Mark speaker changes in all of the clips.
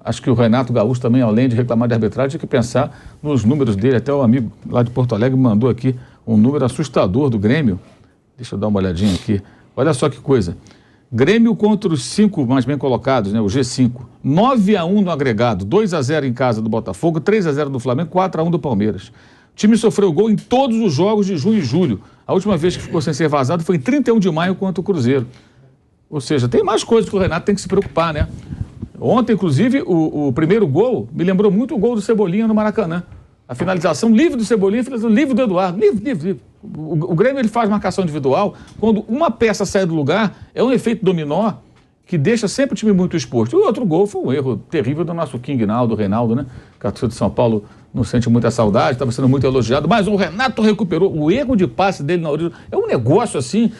Speaker 1: acho que o Renato Gaúcho também, além de reclamar de arbitragem, tinha que pensar nos números dele. Até o amigo lá de Porto Alegre mandou aqui um número assustador do Grêmio. Deixa eu dar uma olhadinha aqui. Olha só que coisa. Grêmio contra os 5 mais bem colocados, né, o G5. 9-1 no agregado, 2-0 em casa do Botafogo, 3-0 do Flamengo, 4-1 do Palmeiras. O time sofreu gol em todos os jogos de junho e julho. A última vez que ficou sem ser vazado foi em 31 de maio contra o Cruzeiro. Ou seja, tem mais coisas que o Renato tem que se preocupar, né? Ontem, inclusive, o primeiro gol me lembrou muito o gol do Cebolinha no Maracanã. A finalização livre do Cebolinha, a finalização livre do Eduardo. Livre. O Grêmio ele faz marcação individual. Quando uma peça sai do lugar, é um efeito dominó que deixa sempre o time muito exposto. E o outro gol foi um erro terrível do nosso King Naldo, Reinaldo, né? Que a torcida de São Paulo não sente muita saudade, estava sendo muito elogiado, mas o Renato recuperou. O erro de passe dele na origem é um negócio assim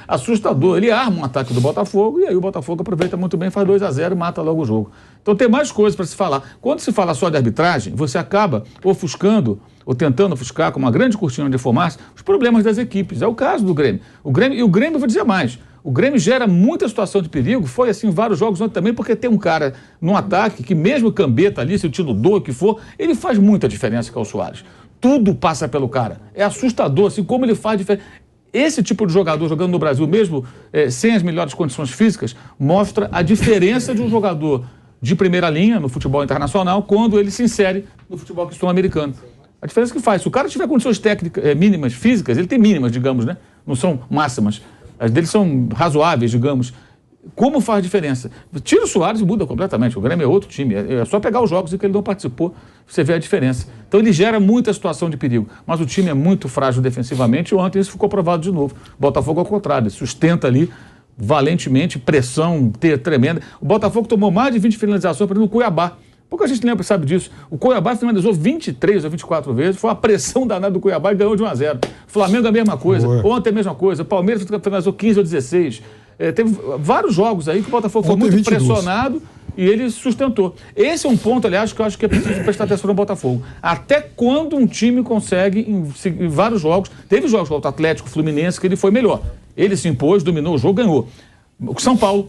Speaker 1: assustador. Ele arma um ataque do Botafogo e aí o Botafogo aproveita muito bem, faz 2-0 e mata logo o jogo. Então tem mais coisas para se falar. Quando se fala só de arbitragem, você acaba ofuscando ou tentando ofuscar com uma grande cortina de fumaça os problemas das equipes. É o caso do Grêmio. O Grêmio, eu vou dizer mais, o Grêmio gera muita situação de perigo, foi assim em vários jogos ontem também, porque tem um cara no ataque que mesmo Gambetta ali, se o tiro do que for, ele faz muita diferença, que é o Soares. Tudo passa pelo cara. É assustador, assim, como ele faz diferença. Esse tipo de jogador jogando no Brasil, mesmo sem as melhores condições físicas, mostra a diferença de um jogador de primeira linha no futebol internacional quando ele se insere no futebol sul-americano. A diferença que faz, se o cara tiver condições técnicas mínimas, físicas, ele tem mínimas, digamos, né? Não são máximas. As deles são razoáveis, digamos. Como faz diferença? Tira o Soares e muda completamente. O Grêmio é outro time. É só pegar os jogos em que ele não participou, você vê a diferença. Então ele gera muita situação de perigo. Mas o time é muito frágil defensivamente e ontem isso ficou provado de novo. O Botafogo, ao contrário, sustenta ali valentemente, pressão tremenda. O Botafogo tomou mais de 20 finalizações para o Cuiabá. Pouca gente lembra, sabe disso. O Cuiabá finalizou 23 ou 24 vezes, foi uma pressão danada do Cuiabá e ganhou de 1-0. Flamengo a mesma coisa, ontem a mesma coisa, Palmeiras finalizou 15 ou 16. Teve vários jogos aí que o Botafogo foi muito 22. Pressionado e ele sustentou. Esse é um ponto, aliás, que eu acho que é preciso prestar atenção no Botafogo. Até quando um time consegue, em vários jogos, teve jogos contra o Atlético, Fluminense, que ele foi melhor. Ele se impôs, dominou o jogo, ganhou. O São Paulo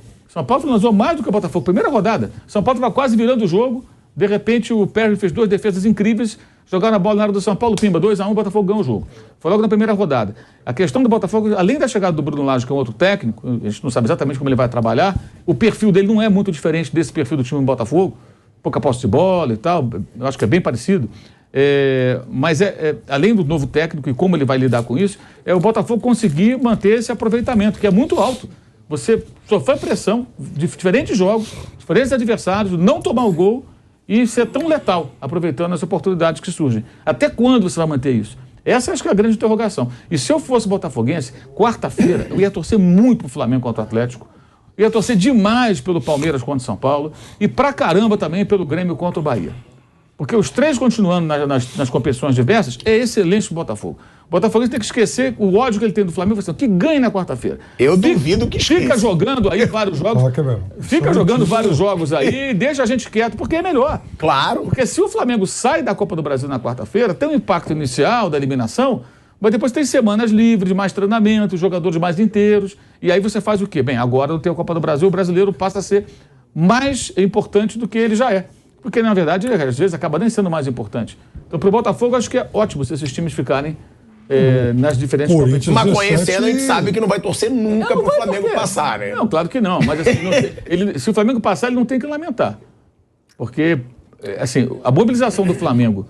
Speaker 1: finalizou mais do que o Botafogo. Primeira rodada. São Paulo estava quase virando o jogo. De repente, o Perry fez 2 defesas incríveis. Jogaram a bola na área do São Paulo, pimba, 2-1, o Botafogo ganhou o jogo. Foi logo na primeira rodada. A questão do Botafogo, além da chegada do Bruno Lage, que é um outro técnico, a gente não sabe exatamente como ele vai trabalhar, o perfil dele não é muito diferente desse perfil do time do Botafogo. Pouca posse de bola e tal. Eu acho que é bem parecido. Mas além do novo técnico e como ele vai lidar com isso, é o Botafogo conseguir manter esse aproveitamento, que é muito alto. Você sofrer pressão de diferentes jogos, diferentes adversários, não tomar o gol e ser tão letal, aproveitando as oportunidades que surgem. Até quando você vai manter isso? Essa acho que é a grande interrogação. E se eu fosse botafoguense, quarta-feira, eu ia torcer muito pro Flamengo contra o Atlético, ia torcer demais pelo Palmeiras contra o São Paulo e pra caramba também pelo Grêmio contra o Bahia. Porque os três continuando nas competições diversas é excelente pro Botafogo. O Botafogo tem que esquecer o ódio que ele tem do Flamengo, que ganhe na quarta-feira.
Speaker 2: Eu duvido que esqueça.
Speaker 1: Fica jogando aí vários jogos. Fica jogando vários jogos aí e deixa a gente quieto, porque é melhor.
Speaker 2: Claro.
Speaker 1: Porque se o Flamengo sai da Copa do Brasil na quarta-feira, tem um impacto inicial da eliminação, mas depois tem semanas livres, mais treinamento, jogadores mais inteiros. E aí você faz o quê? Bem, agora não tem a Copa do Brasil, o brasileiro passa a ser mais importante do que ele já é. Porque, na verdade, às vezes acaba nem sendo mais importante. Então, para o Botafogo, acho que é ótimo se esses times ficarem nas diferentes competições.
Speaker 2: Mas conhecendo, a gente sabe que não vai torcer nunca para o Flamengo passar, né?
Speaker 1: Não, claro que não. Mas assim, se o Flamengo passar, ele não tem que lamentar. Porque, assim, a mobilização do Flamengo,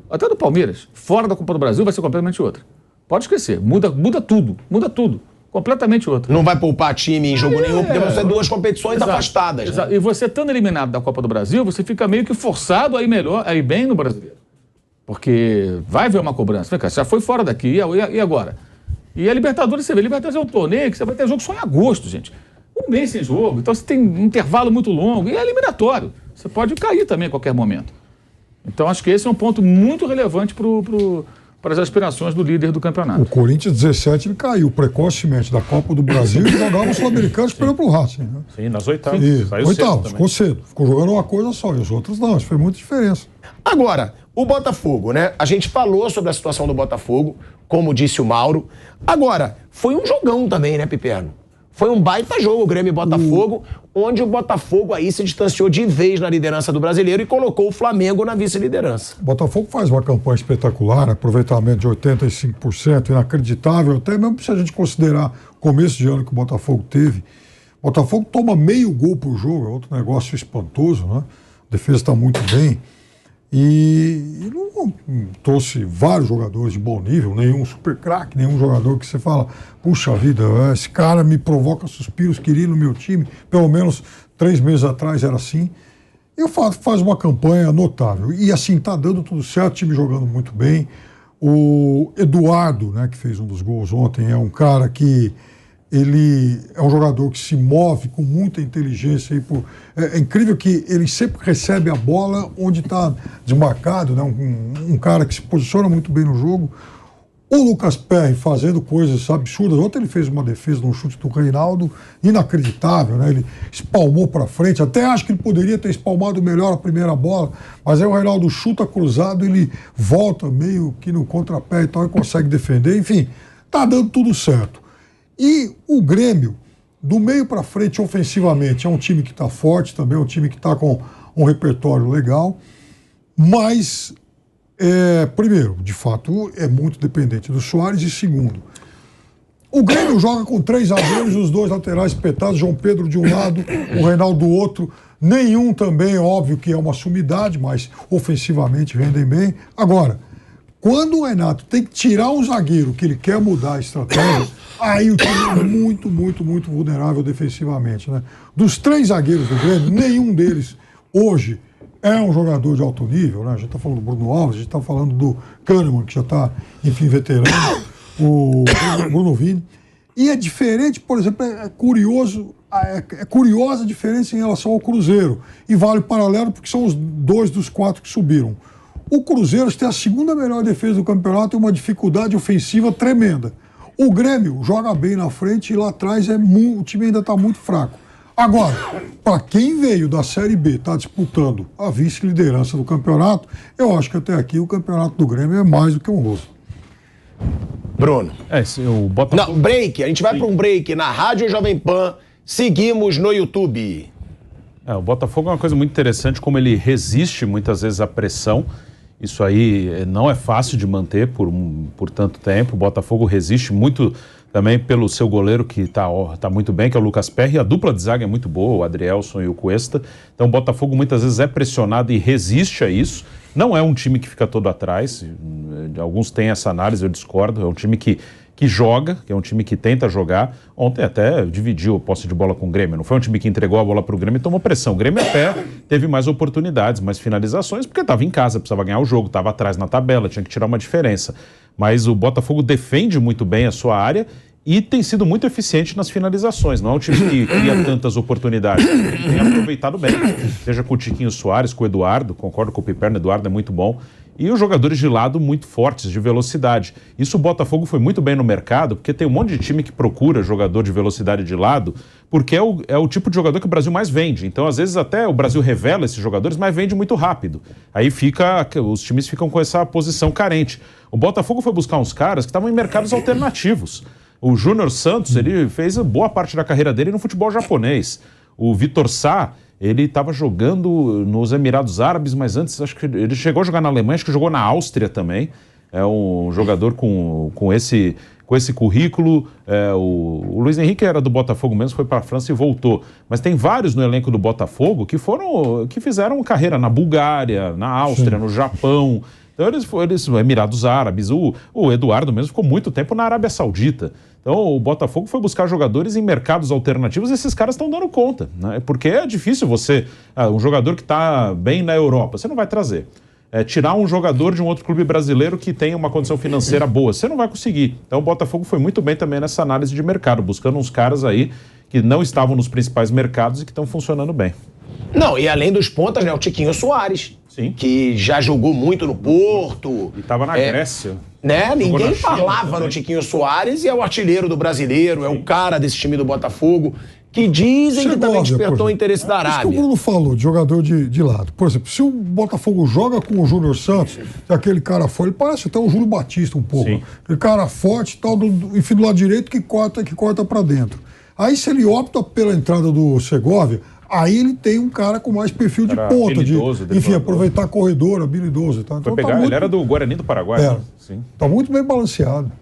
Speaker 1: até do Palmeiras, fora da Copa do Brasil, vai ser completamente outra. Pode esquecer. Muda tudo. Completamente outra.
Speaker 2: Não vai poupar time em jogo nenhum, porque vão ser 2 competições afastadas.
Speaker 1: Exato.
Speaker 2: Né?
Speaker 1: E você estando eliminado da Copa do Brasil, você fica meio que forçado a ir bem no brasileiro. Porque vai haver uma cobrança. Você já foi fora daqui, e agora? E a Libertadores, você vê, Libertadores é um torneio que você vai ter jogo só em agosto, gente. Um mês sem jogo, então você tem um intervalo muito longo, e é eliminatório. Você pode cair também a qualquer momento. Então acho que esse é um ponto muito relevante para as aspirações do líder do campeonato.
Speaker 3: O Corinthians 17 ele caiu precocemente da Copa do Brasil e jogava o Sul-Americano esperando pro Racing. Né?
Speaker 4: Sim, nas oitavas.
Speaker 3: Ficou cedo. Ficou jogando uma coisa só, e os outros não. Isso fez muita diferença.
Speaker 2: Agora, o Botafogo, né? A gente falou sobre a situação do Botafogo, como disse o Mauro. Agora, foi um jogão também, né, Piperno? Foi um baita jogo, o Grêmio e Botafogo, onde o Botafogo aí se distanciou de vez na liderança do Brasileiro e colocou o Flamengo na vice-liderança.
Speaker 3: O Botafogo faz uma campanha espetacular, aproveitamento de 85%, inacreditável, até mesmo se a gente considerar o começo de ano que o Botafogo teve. O Botafogo toma meio gol por jogo, é outro negócio espantoso, né? A defesa está muito bem. E não trouxe vários jogadores de bom nível, nenhum super craque, nenhum jogador que você fala, puxa vida, esse cara me provoca suspiros, queria ir no meu time, pelo menos 3 meses atrás era assim. E o fato faz uma campanha notável. E assim, tá dando tudo certo, time jogando muito bem. O Eduardo, né, que fez um dos gols ontem, é um cara que ele é um jogador que se move com muita inteligência. É incrível que ele sempre recebe a bola onde está desmarcado, né? Um cara que se posiciona muito bem no jogo. O Lucas Perry fazendo coisas absurdas. Ontem ele fez uma defesa num chute do Reinaldo inacreditável, né? Ele espalmou para frente. Até acho que ele poderia ter espalmado melhor a primeira bola, mas aí o Reinaldo chuta cruzado, ele volta meio que no contrapé e tal e consegue defender. Enfim, tá dando tudo certo. E o Grêmio, do meio para frente ofensivamente, é um time que está forte também, é um time que está com um repertório legal, mas, primeiro, de fato, é muito dependente do Soares, e segundo, o Grêmio joga com 3 zagueiros, os 2 laterais espetados, João Pedro de um lado, o Reinaldo do outro, nenhum também, óbvio que é uma sumidade, mas ofensivamente rendem bem. Agora, quando o Renato tem que tirar um zagueiro que ele quer mudar a estratégia, aí o time é muito, muito, muito vulnerável defensivamente, né? Dos 3 zagueiros do Grêmio, nenhum deles hoje é um jogador de alto nível, né? A gente está falando do Bruno Alves, a gente está falando do Kahneman, que já está, enfim, veterano, o Bruno Vini. E é diferente, por exemplo, é curiosa a diferença em relação ao Cruzeiro. E vale paralelo porque são os 2 dos 4 que subiram. O Cruzeiro tem a 2ª melhor defesa do campeonato e uma dificuldade ofensiva tremenda. O Grêmio joga bem na frente e lá atrás o time ainda está muito fraco. Agora, para quem veio da Série B, está disputando a vice-liderança do campeonato, eu acho que até aqui o campeonato do Grêmio é mais do que honroso.
Speaker 2: Bruno.
Speaker 4: O Botafogo...
Speaker 2: Não, break. A gente vai para um break na Rádio Jovem Pan. Seguimos no YouTube.
Speaker 4: O Botafogo é uma coisa muito interessante, como ele resiste muitas vezes à pressão. Isso aí não é fácil de manter por tanto tempo. O Botafogo resiste muito também pelo seu goleiro, que tá muito bem, que é o Lucas Perry. A dupla de zaga é muito boa, o Adrielson e o Cuesta. Então o Botafogo muitas vezes é pressionado e resiste a isso. Não é um time que fica todo atrás. Alguns têm essa análise, eu discordo. É um time que joga, que é um time que tenta jogar. Ontem até dividiu a posse de bola com o Grêmio. Não foi um time que entregou a bola para o Grêmio e tomou pressão. O Grêmio até teve mais oportunidades, mais finalizações, porque estava em casa, precisava ganhar o jogo, estava atrás na tabela, tinha que tirar uma diferença. Mas o Botafogo defende muito bem a sua área e tem sido muito eficiente nas finalizações. Não é um time que cria tantas oportunidades. Ele tem aproveitado bem, seja com o Tiquinho Soares, com o Eduardo, concordo com o Piperno, o Eduardo é muito bom. E os jogadores de lado muito fortes, de velocidade. Isso o Botafogo foi muito bem no mercado, porque tem um monte de time que procura jogador de velocidade de lado, porque é o tipo de jogador que o Brasil mais vende. Então, às vezes, até o Brasil revela esses jogadores, mas vende muito rápido. Aí os times ficam com essa posição carente. O Botafogo foi buscar uns caras que estavam em mercados alternativos. O Júnior Santos, ele fez boa parte da carreira dele no futebol japonês. O Vitor Sá, ele estava jogando nos Emirados Árabes, mas antes acho que ele chegou a jogar na Alemanha, acho que jogou na Áustria também. É um jogador com esse currículo. O Luiz Henrique era do Botafogo mesmo, foi para a França e voltou. Mas tem vários no elenco do Botafogo que fizeram carreira na Bulgária, na Áustria, no Japão. Então eles Emirados Árabes. O Eduardo mesmo ficou muito tempo na Arábia Saudita. Então o Botafogo foi buscar jogadores em mercados alternativos e esses caras estão dando conta, né? Porque é difícil um jogador que está bem na Europa, você não vai trazer. Tirar um jogador de um outro clube brasileiro que tenha uma condição financeira boa, você não vai conseguir. Então o Botafogo foi muito bem também nessa análise de mercado, buscando uns caras aí que não estavam nos principais mercados e que estão funcionando bem.
Speaker 2: Não, e além dos pontas, né, o Tiquinho Soares,
Speaker 4: sim,
Speaker 2: que já jogou muito no Porto.
Speaker 4: E estava na Grécia.
Speaker 2: Né? Ninguém falava no Tiquinho Soares e é o artilheiro do brasileiro, é o cara desse time do Botafogo, que dizem que também despertou o interesse da Arábia.
Speaker 3: Isso que o Bruno falou, de jogador de lado. Por exemplo, se o Botafogo joga com o Júnior Santos, aquele cara forte, ele parece até o Júlio Batista um pouco. Sim. Aquele cara forte, tal, enfim, do lado direito que corta para dentro. Aí se ele opta pela entrada do Segovia, aí ele tem um cara com mais perfil de ponta, enfim, aproveitar corredor, habilidoso. Tá?
Speaker 4: Então, ele era do Guarani do Paraguai.
Speaker 3: Sim. Tá muito bem balanceado.